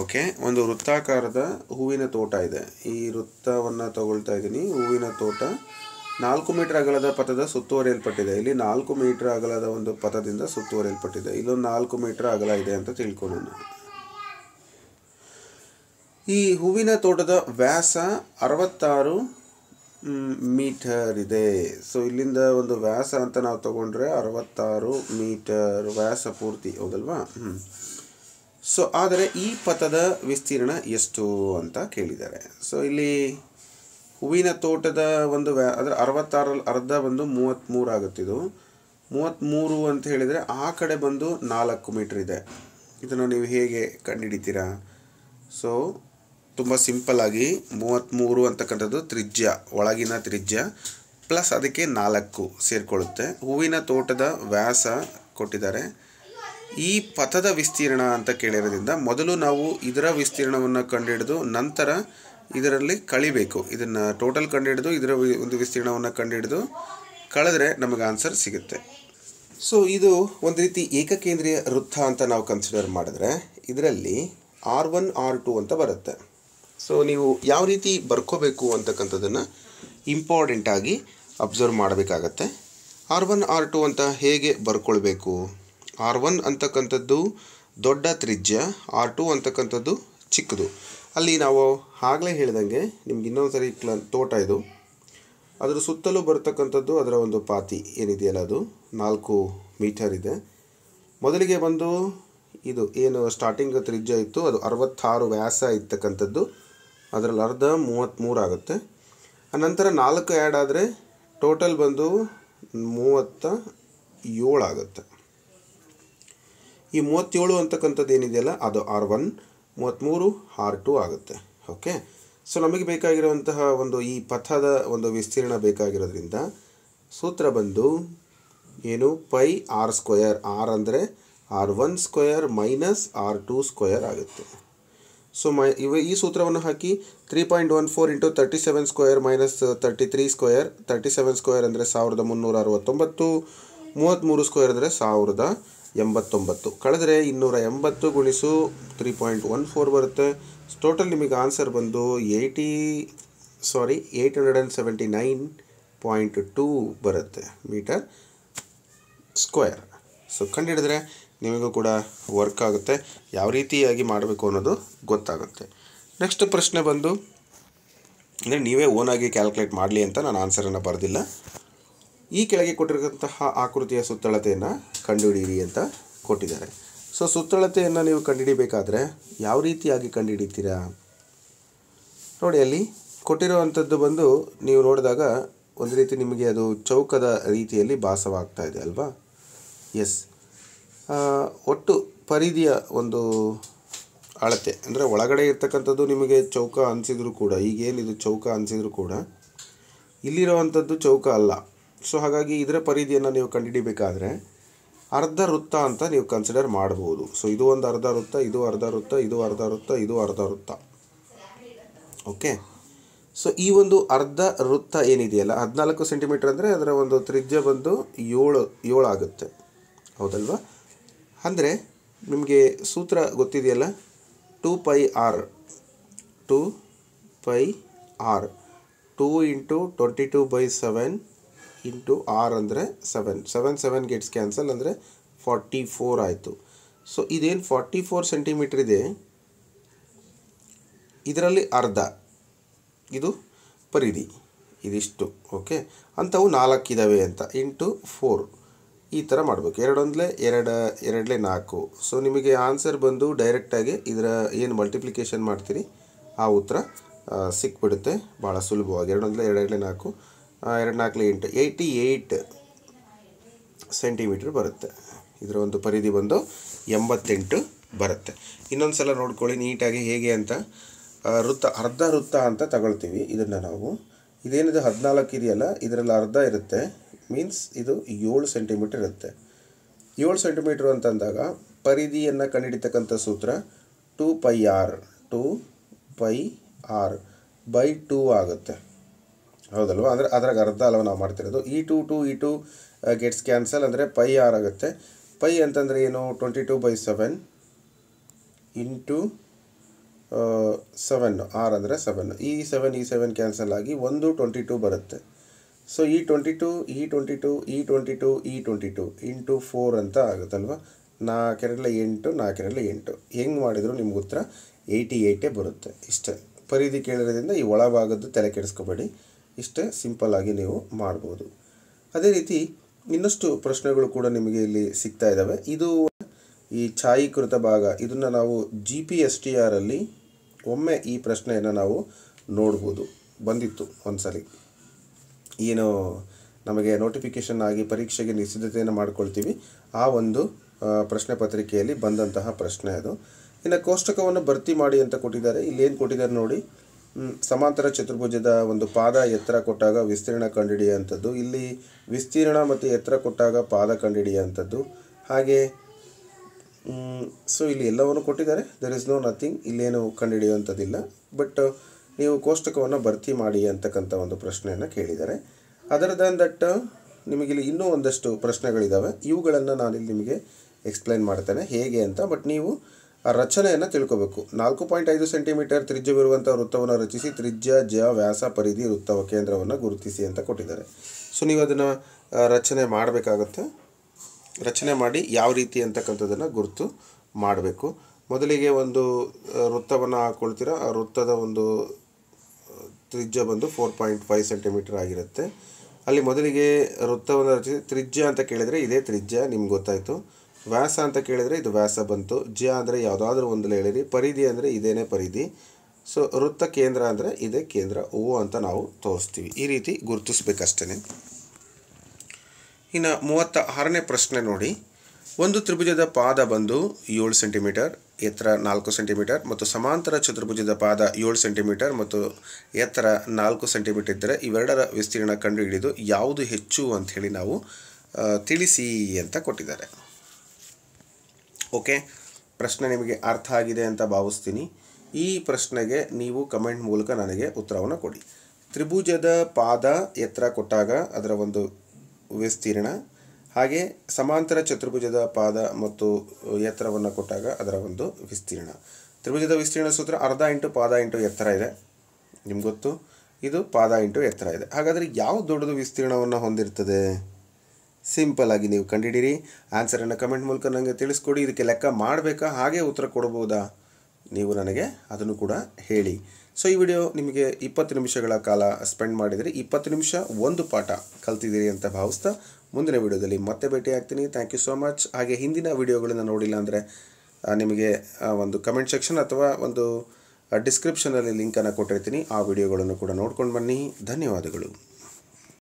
ಓಕೆ, ಒಂದು ವೃತ್ತಾಕಾರದ ಹೂವಿನ ತೋಟ ಇದೆ. ಈ ವೃತ್ತವನ್ನು ತಗೊಳ್ತಾ ಇದ್ದೀನಿ. ಹೂವಿನ ತೋಟ 4 ಮೀಟರ್ ಅಗಲದ ಪಥದ ಸುತ್ತುವರಿಯಲ್ಪಟ್ಟಿದೆ. ಇಲ್ಲಿ 4 ಮೀಟರ್ ಅಗಲದ ಒಂದು ಪಥದಿಂದ ಸುತ್ತುವರಿಯಲ್ಪಟ್ಟಿದೆ. ಇಲ್ಲೊಂದು 4 ಮೀಟರ್ ಅಗಲ ಇದೆ ಅಂತ ತಿಳ್ಕೊಳ್ಳೋಣ. ಈ ಹೂವಿನ ತೋಟದ ವ್ಯಾಸ 66 ಮೀಟರ್ ಇದೆ. ಸೊ ಇಲ್ಲಿಂದ ಒಂದು ವ್ಯಾಸ ಅಂತ ನಾವು ತಗೊಂಡ್ರೆ 66 ಮೀಟರ್ ವ್ಯಾಸ ಪೂರ್ತಿ, ಹೌದಲ್ವಾ? ಸೊ ಆದರೆ ಈ ಪಥದ ವಿಸ್ತೀರ್ಣ ಎಷ್ಟು ಅಂತ ಕೇಳಿದ್ದಾರೆ. ಸೊ ಇಲ್ಲಿ ಹೂವಿನ ತೋಟದ ಒಂದು ಅದರ 66 ಅರ್ಧ ಬಂದು 33 ಆಗುತ್ತಿದ್ದು. 33 ಅಂತ ಹೇಳಿದರೆ ಆ ಕಡೆ ಬಂದು 4 ಮೀಟರ್ ಇದೆ. ಇದನ್ನು ನೀವು ಹೇಗೆ ಕಂಡುಹಿಡಿತೀರಾ? ಸೊ ತುಂಬ ಸಿಂಪಲ್ಲಾಗಿ 33 ಅಂತಕ್ಕಂಥದ್ದು ತ್ರಿಜ್ಯ, ಒಳಗಿನ ತ್ರಿಜ್ಯ ಪ್ಲಸ್ ಅದಕ್ಕೆ 4 ಸೇರಿಕೊಳ್ಳುತ್ತೆ. ಹೂವಿನ ತೋಟದ ವ್ಯಾಸ ಕೊಟ್ಟಿದ್ದಾರೆ. ಈ ಪಥದ ವಿಸ್ತೀರ್ಣ ಅಂತ ಕೇಳಿರೋದ್ರಿಂದ ಮೊದಲು ನಾವು ಇದರ ವಿಸ್ತೀರ್ಣವನ್ನು ಕಂಡುಹಿಡಿದು ನಂತರ ಇದರಲ್ಲಿ ಕಳಿಬೇಕು. ಇದನ್ನು ಟೋಟಲ್ ಕಂಡುಹಿಡಿದು ಇದರ ಒಂದು ವಿಸ್ತೀರ್ಣವನ್ನು ಕಂಡುಹಿಡಿದು ಕಳೆದ್ರೆ ನಮಗೆ ಆನ್ಸರ್ ಸಿಗುತ್ತೆ. ಸೊ ಇದು ಒಂದು ರೀತಿ ಏಕಕೇಂದ್ರೀಯ ವೃತ್ತ ಅಂತ ನಾವು ಕನ್ಸಿಡರ್ ಮಾಡಿದ್ರೆ ಇದರಲ್ಲಿ R1 R2 ಅಂತ ಬರುತ್ತೆ. ಸೊ ನೀವು ಯಾವ ರೀತಿ ಬರ್ಕೋಬೇಕು ಅಂತಕ್ಕಂಥದ್ದನ್ನು ಇಂಪಾರ್ಟೆಂಟಾಗಿ ಅಬ್ಸರ್ವ್ ಮಾಡಬೇಕಾಗತ್ತೆ. R1 R2 ಅಂತ ಹೇಗೆ ಬರ್ಕೊಳ್ಬೇಕು? R1 ಅಂತಕ್ಕಂಥದ್ದು ದೊಡ್ಡ ತ್ರಿಜ್ಯ, R2 ಅಂತಕ್ಕಂಥದ್ದು ಚಿಕ್ಕದು. ಅಲ್ಲಿ ನಾವು ಆಗಲೇ ಹೇಳಿದಂಗೆ ನಿಮ್ಗೆ ಇನ್ನೊಂದು ಸರಿ ತೋಟ ಇದು, ಅದರ ಸುತ್ತಲೂ ಬರ್ತಕ್ಕಂಥದ್ದು ಅದರ ಒಂದು ಪಾತಿ ಏನಿದೆಯಲ್ಲ ಅದು 4 ಮೀಟರ್ ಇದೆ. ಮೊದಲಿಗೆ ಬಂದು ಇದು ಏನು ಸ್ಟಾರ್ಟಿಂಗ್ ತ್ರಿಜ್ಯ ಇತ್ತು ಅದು 66 ವ್ಯಾಸ ಇರ್ತಕ್ಕಂಥದ್ದು, ಅದರಲ್ಲಿ ಅರ್ಧ 33 ಆಗುತ್ತೆ. ಅನಂತರ 4 ಆ್ಯಡ್ ಆದರೆ ಟೋಟಲ್ ಬಂದು 37 ಆಗುತ್ತೆ. ಈ 37 ಅಂತಕ್ಕಂಥದ್ದು ಏನಿದೆಯಲ್ಲ ಅದು R1, 33 R2 ಆಗುತ್ತೆ. ಓಕೆ, ಸೊ ನಮಗೆ ಬೇಕಾಗಿರುವಂತಹ ಒಂದು ಈ ಪಥದ ಒಂದು ವಿಸ್ತೀರ್ಣ ಬೇಕಾಗಿರೋದ್ರಿಂದ ಸೂತ್ರ ಬಂದು ಏನು ಪೈ R². R ಅಂದರೆ R1² ಮೈನಸ್ R2² ಆಗುತ್ತೆ. ಸೊ ಈ ಸೂತ್ರವನ್ನು ಹಾಕಿ 3.14 ಇಂಟು 37² ಮೈನಸ್ 33². 37² ಅಂದರೆ 1369, 33² ಅಂದರೆ 1089. ಕಳೆದರೆ 280 ಗುಣಿಸು 3.14 ಬರುತ್ತೆ. ಟೋಟಲ್ ನಿಮಗೆ ಆನ್ಸರ್ ಬಂದು 879.2 ಬರುತ್ತೆ ಮೀಟರ್ ಸ್ಕ್ವೇರ್. ಸೊ ಕಂಡುಹಿಡಿದ್ರೆ ನಿಮಗೂ ಕೂಡ ವರ್ಕ್ ಆಗುತ್ತೆ, ಯಾವ ರೀತಿಯಾಗಿ ಮಾಡಬೇಕು ಅನ್ನೋದು ಗೊತ್ತಾಗುತ್ತೆ. ನೆಕ್ಸ್ಟ್ ಪ್ರಶ್ನೆ ಬಂದು ಅಂದರೆ ನೀವೇ ಓನಾಗಿ ಕ್ಯಾಲ್ಕುಲೇಟ್ ಮಾಡಲಿ ಅಂತ ನಾನು ಆನ್ಸರನ್ನು ಬರೆದಿಲ್ಲ. ಈ ಕೆಳಗೆ ಕೊಟ್ಟಿರತಕ್ಕಂತಹ ಆಕೃತಿಯ ಸುತ್ತಳತೆಯನ್ನು ಕಂಡುಹಿಡಿಯಿರಿ ಅಂತ ಕೊಟ್ಟಿದ್ದಾರೆ. ಸೊ ಸುತ್ತಳತೆಯನ್ನು ನೀವು ಕಂಡುಹಿಡಿಬೇಕಾದ್ರೆ ಯಾವ ರೀತಿಯಾಗಿ ಕಂಡುಹಿಡಿತೀರಾ ನೋಡಿ. ಅಲ್ಲಿ ಕೊಟ್ಟಿರುವಂಥದ್ದು ಬಂದು ನೀವು ನೋಡಿದಾಗ ಒಂದು ರೀತಿ ನಿಮಗೆ ಅದು ಚೌಕದ ರೀತಿಯಲ್ಲಿ ಭಾಸವಾಗ್ತಾ ಇದೆ ಅಲ್ವಾ? ಎಸ್, ಒಟ್ಟು ಪರಿಧಿಯ ಒಂದು ಅಳತೆ ಅಂದರೆ ಒಳಗಡೆ ಇರ್ತಕ್ಕಂಥದ್ದು ನಿಮಗೆ ಚೌಕ ಅನಿಸಿದ್ರು ಕೂಡ, ಈಗೇನಿದು ಚೌಕ ಅನಿಸಿದ್ರು ಕೂಡ ಇಲ್ಲಿರುವಂಥದ್ದು ಚೌಕ ಅಲ್ಲ. ಸೊ ಹಾಗಾಗಿ ಇದರ ಪರಿಧಿಯನ್ನು ನೀವು ಕಂಡುಹಿಡಿಬೇಕಾದ್ರೆ ಅರ್ಧ ವೃತ್ತ ಅಂತ ನೀವು ಕನ್ಸಿಡರ್ ಮಾಡ್ಬೋದು. ಸೊ ಇದು ಒಂದು ಅರ್ಧ ವೃತ್ತ, ಇದು ಅರ್ಧ ವೃತ್ತ, ಇದು ಅರ್ಧ ವೃತ್ತ, ಇದು ಅರ್ಧ ವೃತ್ತ. ಓಕೆ, ಸೊ ಈ ಒಂದು ಅರ್ಧ ವೃತ್ತ ಏನಿದೆಯಲ್ಲ 14 ಸೆಂಟಿಮೀಟರ್ ಅಂದರೆ ಅದರ ಒಂದು ತ್ರಿಜ್ಯ ಬಂದು 7 ಆಗುತ್ತೆ, ಹೌದಲ್ವಾ? ಅಂದರೆ ನಿಮಗೆ ಸೂತ್ರ ಗೊತ್ತಿದೆಯಲ್ಲ, 2πr 2 ಇಂಟು 22/7 ಇಂಟು R ಅಂದರೆ 7 ಗೆಟ್ಸ್ ಕ್ಯಾನ್ಸಲ್ ಅಂದರೆ 44 ಆಯಿತು. ಸೊ ಇದೇನು 44 ಸೆಂಟಿಮೀಟರ್ ಇದೆ, ಇದರಲ್ಲಿ ಅರ್ಧ ಇದು ಪರಿಧಿ, ಇದಿಷ್ಟು. ಓಕೆ, ಅಂಥವು 4 ಇದ್ದಾವೆ ಅಂತ ಇಂಟು 4 ಈ ಥರ ಮಾಡಬೇಕು. 2 1 2 4. ಸೊ ನಿಮಗೆ ಆನ್ಸರ್ ಬಂದು ಡೈರೆಕ್ಟಾಗಿ ಇದರ ಏನು ಮಲ್ಟಿಪ್ಲಿಕೇಶನ್ ಮಾಡ್ತೀರಿ ಆ ಉತ್ತರ ಸಿಕ್ಬಿಡುತ್ತೆ ಭಾಳ ಸುಲಭವಾಗಿ. 2 1 2 4 2 4 8 88 ಸೆಂಟಿಮೀಟ್ರ್ ಬರುತ್ತೆ. ಇದರ ಒಂದು ಪರಿಧಿ ಬಂದು 88 ಬರುತ್ತೆ. ಇನ್ನೊಂದು ಸಲ ನೋಡ್ಕೊಳ್ಳಿ ನೀಟಾಗಿ ಹೇಗೆ ಅಂತ. ವೃತ್ತ ಅರ್ಧ ವೃತ್ತ ಅಂತ ತಗೊಳ್ತೀವಿ ಇದನ್ನು ನಾವು. ಇದೇನಿದೆ 14 ಇದೆಯಲ್ಲ, ಇದರಲ್ಲಿ ಅರ್ಧ ಇರುತ್ತೆ, ಮೀನ್ಸ್ ಇದು 7 ಸೆಂಟಿಮೀಟರ್ ಇರುತ್ತೆ. 7 ಸೆಂಟಿಮೀಟ್ರ್ ಅಂತಂದಾಗ ಪರಿಧಿಯನ್ನು ಕಂಡುಹಿಡಿತಕ್ಕಂಥ ಸೂತ್ರ 2πr 2πr ಬೈ 2 ಆಗುತ್ತೆ, ಹೌದಲ್ವ? ಅಂದರೆ ಅದ್ರಾಗ ಅರ್ಧ ಅಲ್ವ ನಾವು ಮಾಡ್ತಿರೋದು. e2 ಗೆಟ್ಸ್ ಕ್ಯಾನ್ಸಲ್, ಅಂದರೆ ಪೈ ಆರ್ ಆಗುತ್ತೆ. ಪೈ ಅಂತಂದರೆ ಏನು? 22/7 ಇಂಟು 7, ಆರ್ ಅಂದರೆ 7. ಈ 7 ಕ್ಯಾನ್ಸಲ್ ಆಗಿ 122 ಬರುತ್ತೆ. ಸೊ E22 ಇಂಟು 4 ಅಂತ ಆಗುತ್ತಲ್ವ. 4×8 ಹೆಂಗೆ ಮಾಡಿದ್ರು ನಿಮ್ಗೆ ಉತ್ತರ 88 ಬರುತ್ತೆ. ಇಷ್ಟೇ. ಪರಿಧಿ ಕೇಳಿರೋದ್ರಿಂದ ಈ ಒಳಭಾಗದ್ದು ತಲೆ ಕೆಡಿಸ್ಕೋಬೇಡಿ, ಇಷ್ಟೇ ಸಿಂಪಲ್ಲಾಗಿ ನೀವು ಮಾಡ್ಬೋದು. ಅದೇ ರೀತಿ ಇನ್ನಷ್ಟು ಪ್ರಶ್ನೆಗಳು ಕೂಡ ನಿಮಗೆ ಇಲ್ಲಿ ಸಿಗ್ತಾ ಇದ್ದಾವೆ. ಇದು ಈ ಛಾಯೀಕೃತ ಭಾಗ, ಇದನ್ನು ನಾವು GPSTR ಅಲ್ಲಿ ಒಮ್ಮೆ ಈ ಪ್ರಶ್ನೆಯನ್ನು ನಾವು ನೋಡ್ಬೋದು. ಬಂದಿತ್ತು ಒಂದು ಸಲ, ಏನು ನಮಗೆ ನೋಟಿಫಿಕೇಷನ್ ಆಗಿ ಪರೀಕ್ಷೆಗೆ ಸಿದ್ಧತೆಯನ್ನು ಮಾಡ್ಕೊಳ್ತೀವಿ, ಆ ಒಂದು ಪ್ರಶ್ನೆ ಪತ್ರಿಕೆಯಲ್ಲಿ ಬಂದಂತಹ ಪ್ರಶ್ನೆ ಅದು. ಇನ್ನು ಕೋಷ್ಟಕವನ್ನು ಭರ್ತಿ ಮಾಡಿ ಅಂತ ಕೊಟ್ಟಿದ್ದಾರೆ. ಇಲ್ಲೇನು ಕೊಟ್ಟಿದ್ದಾರೆ ನೋಡಿ, ಸಮಾಂತರ ಚತುರ್ಭುಜದ ಒಂದು ಪಾದ ಎತ್ತರ ಕೊಟ್ಟಾಗ ವಿಸ್ತೀರ್ಣ ಕಂಡುಹಿಡಿಯುವಂಥದ್ದು, ಇಲ್ಲಿ ವಿಸ್ತೀರ್ಣ ಮತ್ತು ಎತ್ತರ ಕೊಟ್ಟಾಗ ಪಾದ ಕಂಡುಹಿಡಿಯುವಂಥದ್ದು. ಹಾಗೆ ಸೊ ಇಲ್ಲಿ ಎಲ್ಲವನ್ನು ಕೊಟ್ಟಿದ್ದಾರೆ. ದೆರ್ ಇಸ್ ನೋ ನಥಿಂಗ್, ಇಲ್ಲೇನು ಕಂಡುಹಿಡಿಯುವಂಥದ್ದಿಲ್ಲ. ಬಟ್ ನೀವು ಕೋಷ್ಟಕವನ್ನು ಭರ್ತಿ ಮಾಡಿ ಅಂತಕ್ಕಂಥ ಒಂದು ಪ್ರಶ್ನೆಯನ್ನು ಕೇಳಿದ್ದಾರೆ. ಅದರ್ ದ್ಯಾನ್ ದಟ್ ನಿಮಗಿಲ್ಲಿ ಇನ್ನೂ ಒಂದಷ್ಟು ಪ್ರಶ್ನೆಗಳಿದ್ದಾವೆ. ಇವುಗಳನ್ನು ನಾನಿಲ್ಲಿ ನಿಮಗೆ ಎಕ್ಸ್ಪ್ಲೈನ್ ಮಾಡ್ತೇನೆ ಹೇಗೆ ಅಂತ. ಬಟ್ ನೀವು ಆ ರಚನೆಯನ್ನು ತಿಳ್ಕೋಬೇಕು. 4.5 ಸೆಂಟಿಮೀಟರ್ ತ್ರಿಜ್ಯವಿರುವಂಥ ವೃತ್ತವನ್ನು ರಚಿಸಿ, ತ್ರಿಜ್ಯ, ವ್ಯಾಸ, ಪರಿಧಿ, ವೃತ್ತ ಕೇಂದ್ರವನ್ನು ಗುರುತಿಸಿ ಅಂತ ಕೊಟ್ಟಿದ್ದಾರೆ. ಸೊ ನೀವು ಅದನ್ನು ರಚನೆ ಮಾಡಬೇಕಾಗುತ್ತೆ. ರಚನೆ ಮಾಡಿ ಯಾವ ರೀತಿ ಅಂತಕ್ಕಂಥದ್ದನ್ನು ಗುರುತು ಮಾಡಬೇಕು. ಮೊದಲಿಗೆ ಒಂದು ವೃತ್ತವನ್ನು ಹಾಕ್ಕೊಳ್ತೀರ. ಆ ವೃತ್ತದ ಒಂದು ತ್ರಿಜ್ಯ ಬಂದು 4.5 ಸೆಂಟಿಮೀಟರ್ ಆಗಿರುತ್ತೆ. ಅಲ್ಲಿ ಮೊದಲಿಗೆ ವೃತ್ತವನ್ನು ರಚಿಸಿ, ತ್ರಿಜ್ಯ ಅಂತ ಕೇಳಿದರೆ ಇದೇ ತ್ರಿಜ್ಯ, ನಿಮ್ಗೆ ಗೊತ್ತಾಯಿತು. ವ್ಯಾಸ ಅಂತ ಕೇಳಿದರೆ ಇದು ವ್ಯಾಸ ಬಂತು. ಅಂದರೆ ಯಾವುದಾದ್ರೂ ಒಂದು ಹೇಳಿರಿ. ಪರಿಧಿ ಅಂದರೆ ಇದೇನೇ ಪರಿಧಿ. ಸೊ ವೃತ್ತ ಕೇಂದ್ರ ಅಂದರೆ ಇದೇ ಕೇಂದ್ರ, ಓ ಅಂತ ನಾವು ತೋರಿಸ್ತೀವಿ. ಈ ರೀತಿ ಗುರುತಿಸ್ಬೇಕಷ್ಟೇ. ಇನ್ನು 36ನೇ ಪ್ರಶ್ನೆ ನೋಡಿ. ಒಂದು ತ್ರಿಭುಜದ ಪಾದ ಬಂದು 7 ಸೆಂಟಿಮೀಟರ್, ಎತ್ತರ 4 ಸೆಂಟಿಮೀಟರ್ ಮತ್ತು ಸಮಾಂತರ ಚತುರ್ಭುಜದ ಪಾದ 7 ಸೆಂಟಿಮೀಟರ್ ಮತ್ತು ಎತ್ತರ 4 ಸೆಂಟಿಮೀಟರ್ ಇದ್ದರೆ ಇವೆರಡರ ವಿಸ್ತೀರ್ಣ ಕಂಡುಹಿಡಿದು ಯಾವುದು ಹೆಚ್ಚು ಅಂಥೇಳಿ ನಾವು ತಿಳಿಸಿ ಅಂತ ಕೊಟ್ಟಿದ್ದಾರೆ. ಓಕೆ, ಪ್ರಶ್ನೆ ನಿಮಗೆ ಅರ್ಥ ಆಗಿದೆ ಅಂತ ಭಾವಿಸ್ತೀನಿ. ಈ ಪ್ರಶ್ನೆಗೆ ನೀವು ಕಮೆಂಟ್ ಮೂಲಕ ನನಗೆ ಉತ್ತರವನ್ನು ಕೊಡಿ. ತ್ರಿಭುಜದ ಪಾದ ಎತ್ತರ ಕೊಟ್ಟಾಗ ಅದರ ಒಂದು ವಿಸ್ತೀರ್ಣ, ಹಾಗೆ ಸಮಾಂತರ ಚತುರ್ಭುಜದ ಪಾದ ಮತ್ತು ಎತ್ತರವನ್ನು ಕೊಟ್ಟಾಗ ಅದರ ಒಂದು ವಿಸ್ತೀರ್ಣ. ತ್ರಿಭುಜದ ವಿಸ್ತೀರ್ಣ ಸೂತ್ರ ಅರ್ಧ ಇಂಟು ಪಾದ ಇಂಟು ಎತ್ತರ ಇದೆ, ನಿಮ್ಗೆ ಗೊತ್ತು. ಇದು ಪಾದ ಇಂಟು ಎತ್ತರ ಇದೆ. ಹಾಗಾದರೆ ಯಾವ ದೊಡ್ಡದು ವಿಸ್ತೀರ್ಣವನ್ನು ಹೊಂದಿರ್ತದೆ? ಸಿಂಪಲ್ ಆಗಿ ನೀವು ಕಂಡುಹಿಡಿಯಿರಿ. ಆನ್ಸರನ್ನು ಕಮೆಂಟ್ ಮೂಲಕ ನನಗೆ ತಿಳಿಸ್ಕೊಡಿ. ಇದಕ್ಕೆ ಲೆಕ್ಕ ಮಾಡಬೇಕಾ, ಹಾಗೆ ಉತ್ತರ ಕೊಡ್ಬೋದಾ, ನೀವು ನನಗೆ ಅದನ್ನು ಕೂಡ ಹೇಳಿ. ಸೊ ಈ ವಿಡಿಯೋ ನಿಮಗೆ 20 ನಿಮಿಷಗಳ ಕಾಲ ಸ್ಪೆಂಡ್ ಮಾಡಿದರೆ 20 ನಿಮಿಷ ಒಂದು ಪಾಠ ಕಲ್ತಿದ್ದೀರಿ ಅಂತ ಭಾವಿಸ್ತಾ ಮುಂದಿನ ವಿಡಿಯೋದಲ್ಲಿ ಮತ್ತೆ ಭೇಟಿ ಆಗ್ತೀನಿ. Thank you so much. ಹಾಗೆ ಹಿಂದಿನ ವಿಡಿಯೋಗಳನ್ನು ನೋಡಿಲ್ಲ ಅಂದರೆ ನಿಮಗೆ ಒಂದು ಕಮೆಂಟ್ ಸೆಕ್ಷನ್ ಅಥವಾ ಒಂದು ಡಿಸ್ಕ್ರಿಪ್ಷನಲ್ಲಿ ಲಿಂಕನ್ನು ಕೊಟ್ಟಿರ್ತೀನಿ. ಆ ವಿಡಿಯೋಗಳನ್ನು ಕೂಡ ನೋಡ್ಕೊಂಡು ಬನ್ನಿ. ಧನ್ಯವಾದಗಳು.